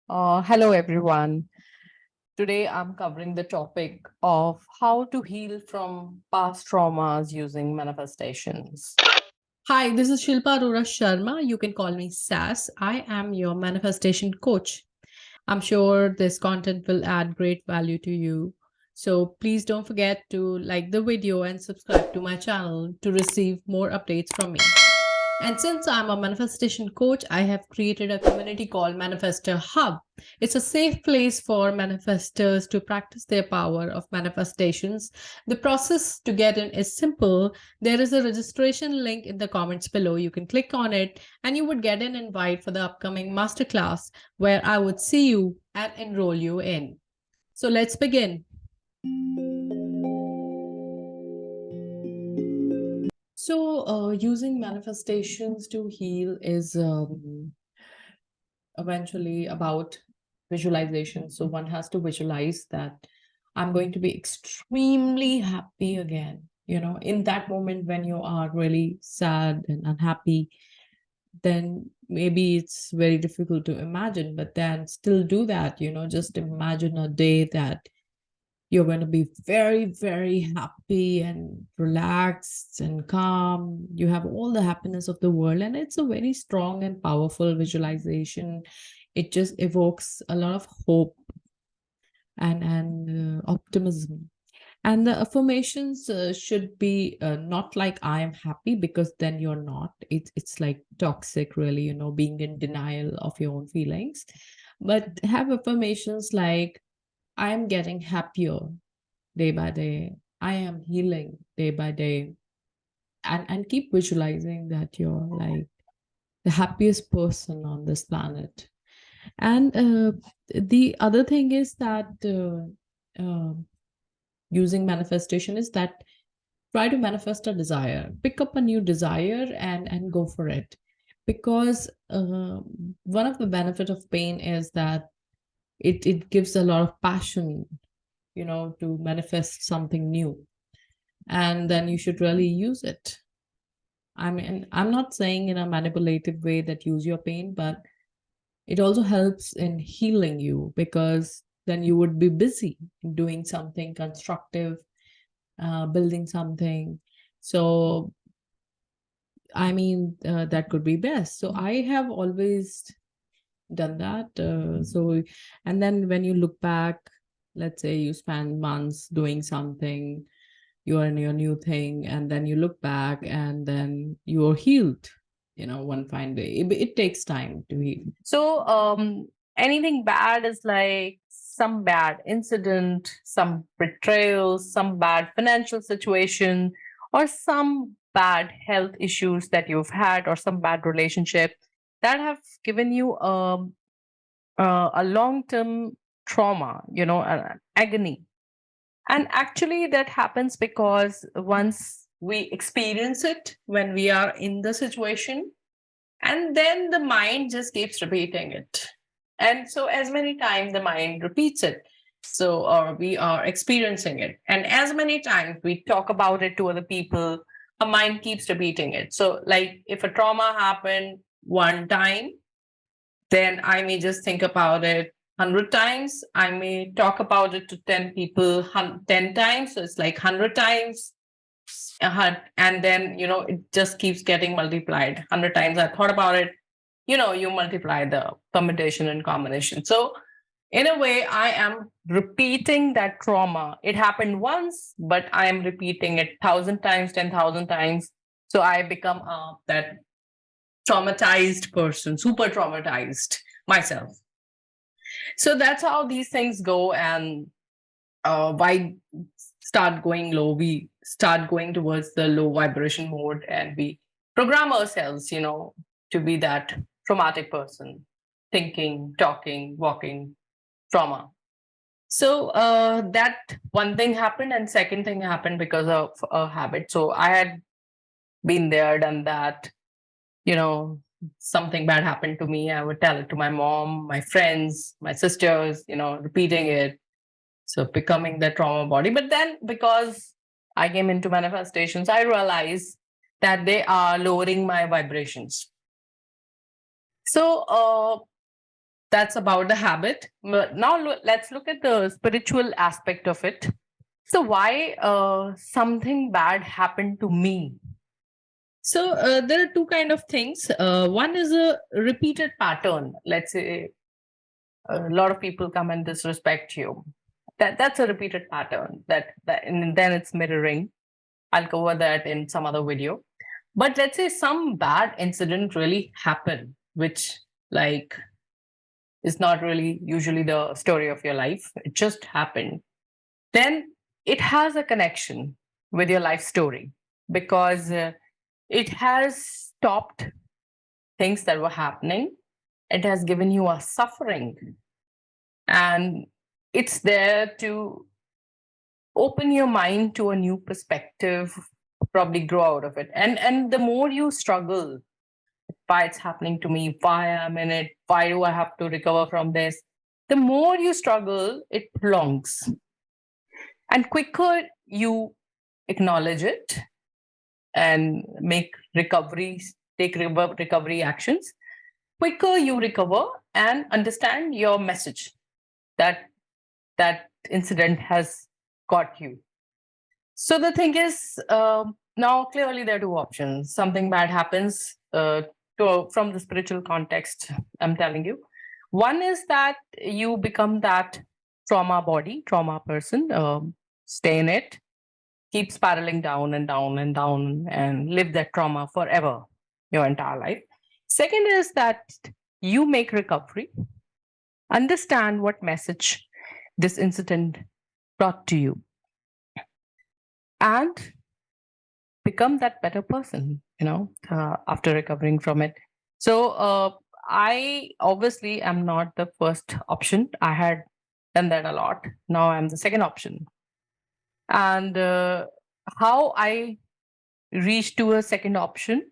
Hello, everyone. Today, I'm covering the topic of how to heal from past traumas using manifestations. Hi, this is ShilpaAroraSharma. You can call me SAS. I am your manifestation coach. I'm sure this content will add great value to you. So please don't forget to like the video and subscribe to my channel to receive more updates from me. And since I'm a manifestation coach, I have created a community called Manifestor Hub. It's a safe place for manifestors to practice their power of manifestations. The process to get in is simple. There is a registration link in the comments below. You can click on it and you would get an invite for the upcoming masterclass where I would see you and enroll you in. So let's begin. Using manifestations to heal is eventually about visualization. So, one has to visualize that I'm going to be extremely happy again. In that moment when you are really sad and unhappy, then maybe it's very difficult to imagine, but then still do that. Just imagine a day that you're going to be very, very happy and relaxed and calm. You have all the happiness of the world, and it's a very strong and powerful visualization. It just evokes a lot of hope and optimism. And the affirmations should be not like I am happy, because then you're not. It's like toxic, really, being in denial of your own feelings. But have affirmations like I am getting happier day by day. I am healing day by day. And keep visualizing that you're like the happiest person on this planet. And the other thing is that using manifestation is that try to manifest a desire, pick up a new desire and go for it, because one of the benefit of pain is that it gives a lot of passion, to manifest something new, and then you should really use it. I mean, I'm not saying in a manipulative way that use your pain, but it also helps in healing you, because then you would be busy doing something constructive, building something. So, I mean, that could be best. So, I have always done that. And then when you look back, let's say you spend months doing something, you're in your new thing, and then you look back and then you're healed, one fine day. It takes time to heal. Anything bad is like some bad incident, some betrayal, some bad financial situation, or some bad health issues that you've had, or some bad relationship that have given you a long term trauma, an agony. And actually, that happens because once we experience it when we are in the situation, and then the mind just keeps repeating it. And so, as many times the mind repeats it, so, or we are experiencing it, and as many times we talk about it to other people, a mind keeps repeating it. So, like if a trauma happened one time, then I may just think about it 100 times. I may talk about it to 10 people 10 times. So it's like 100 times. And then, it just keeps getting multiplied. 100 times I thought about it, you multiply the combination and combination. So, in a way, I am repeating that trauma. It happened once, but I am repeating it 1,000 times, 10,000 times. So I become that traumatized person, super traumatized myself. So that's how these things go. And why start going low? We start going towards the low vibration mode, and we program ourselves, to be that traumatic person, thinking, talking, walking trauma. So that one thing happened, and second thing happened because of a habit. So I had been there, done that, you know, something bad happened to me, I would tell it to my mom, my friends, my sisters, repeating it. So becoming the trauma body. But then because I came into manifestations, I realized that they are lowering my vibrations. So That's about the habit. But now let's look at the spiritual aspect of it. So why something bad happened to me? So there are two kind of things. One is a repeated pattern. Let's say a lot of people come and disrespect you. That's a repeated pattern. And then it's mirroring. I'll cover that in some other video. But let's say some bad incident really happened, which like is not really usually the story of your life. It just happened. Then it has a connection with your life story because it has stopped things that were happening. It has given you a suffering, and it's there to open your mind to a new perspective, probably grow out of it. And the more you struggle, why it's happening to me, why I'm in it, why do I have to recover from this, the more you struggle, it prolongs. And quicker you acknowledge it and make recoveries, take recovery actions, quicker you recover and understand your message that that incident has got you. So the thing is, now clearly there are two options. Something bad happens from the spiritual context, I'm telling you. One is that you become that trauma body, trauma person, stay in it, keep spiraling down and down and down and live that trauma forever, your entire life. Second is that you make recovery, understand what message this incident brought to you, and become that better person, after recovering from it. So I obviously am not the first option. I had done that a lot. Now I'm the second option. And how I reach to a second option,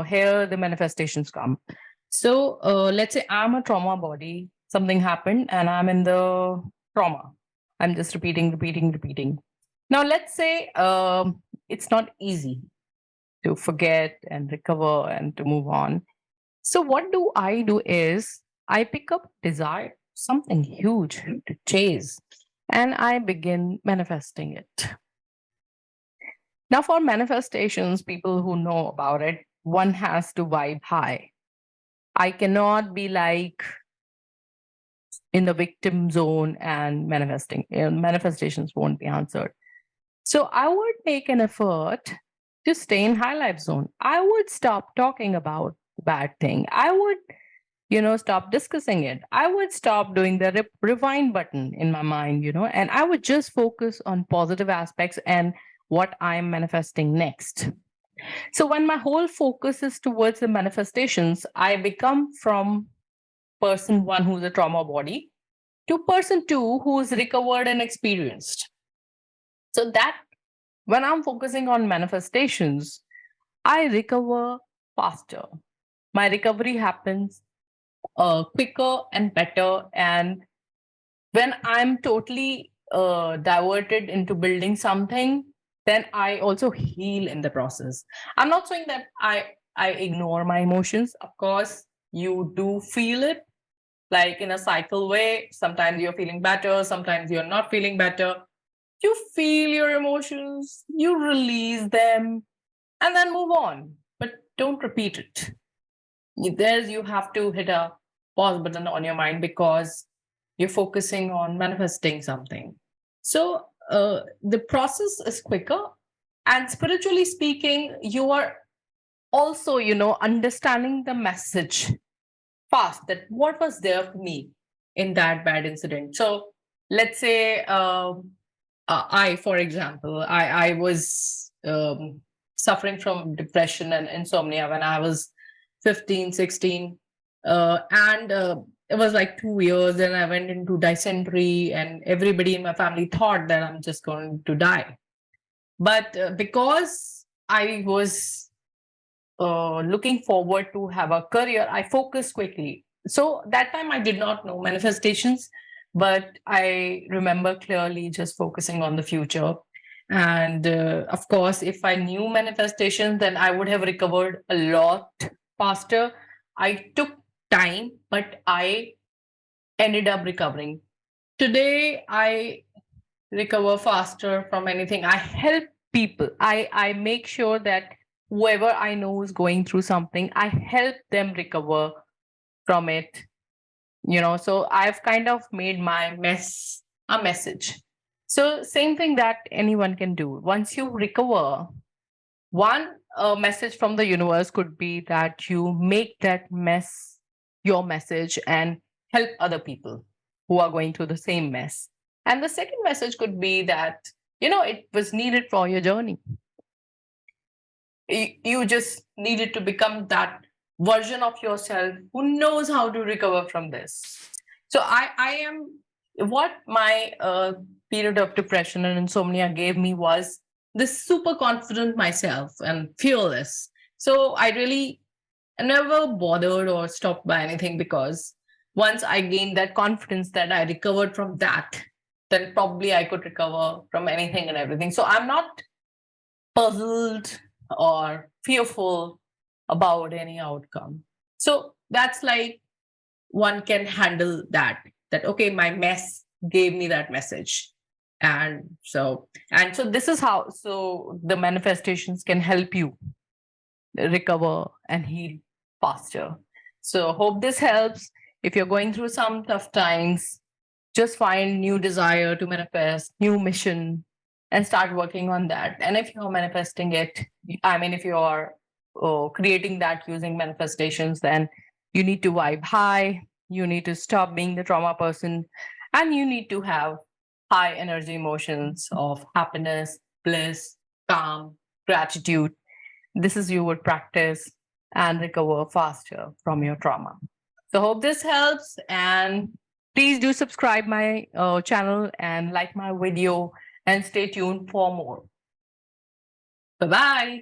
here the manifestations come. So let's say I'm a trauma body, something happened and I'm in the trauma. I'm just repeating. Now let's say it's not easy to forget and recover and to move on. So what do I do is I pick up desire, something huge to chase, and I begin manifesting it. Now, for manifestations, people who know about it, one has to vibe high. I cannot be like in the victim zone and manifesting. Manifestations won't be answered. So I would make an effort to stay in high life zone. I would stop talking about the bad thing. I would, stop discussing it. I would stop doing the rewind button in my mind, and I would just focus on positive aspects and what I'm manifesting next. So when my whole focus is towards the manifestations, I become from person one who's a trauma body to person two who's recovered and experienced. So that when I'm focusing on manifestations, I recover faster. My recovery happens quicker and better. And when I'm totally diverted into building something, then I also heal in the process. I'm not saying that I ignore my emotions. Of course, you do feel it, like in a cycle way. Sometimes you're feeling better, sometimes you're not feeling better. You feel your emotions, you release them, and then move on. But don't repeat it. There you have to hit a pause button on your mind because you're focusing on manifesting something. So the process is quicker. And spiritually speaking, you are also, understanding the message fast, that what was there for me in that bad incident. So let's say for example, I was suffering from depression and insomnia when I was 15, 16. And it was like 2 years, and I went into dysentery, and everybody in my family thought that I'm just going to die. But because I was looking forward to have a career, I focused quickly. So that time I did not know manifestations, but I remember clearly just focusing on the future. And of course, if I knew manifestations, then I would have recovered a lot faster. I took time, but I ended up recovering. Today, I recover faster from anything. I help people. I make sure that whoever I know is going through something, I help them recover from it. So I've kind of made my mess a message. So same thing that anyone can do. Once you recover, one message from the universe could be that you make that mess your message and help other people who are going through the same mess. And the second message could be that, it was needed for your journey. You just needed to become that version of yourself who knows how to recover from this. So I am what my period of depression and insomnia gave me was this super confident myself and fearless. So I really never bothered or stopped by anything, because once I gained that confidence that I recovered from that, then probably I could recover from anything and everything. So I'm not puzzled or fearful about any outcome. So that's like one can handle that okay, my mess gave me that message. And so this is how, so the manifestations can help you recover and heal faster. So hope this helps. If you're going through some tough times, just find new desire to manifest, new mission, and start working on that. And if you're manifesting it, I mean, if you're creating that using manifestations, then you need to vibe high. You need to stop being the trauma person, and you need to have high energy emotions of happiness, bliss, calm, gratitude. This is you would practice and recover faster from your trauma. So hope this helps, and please do subscribe my channel and like my video, and stay tuned for more. Bye bye.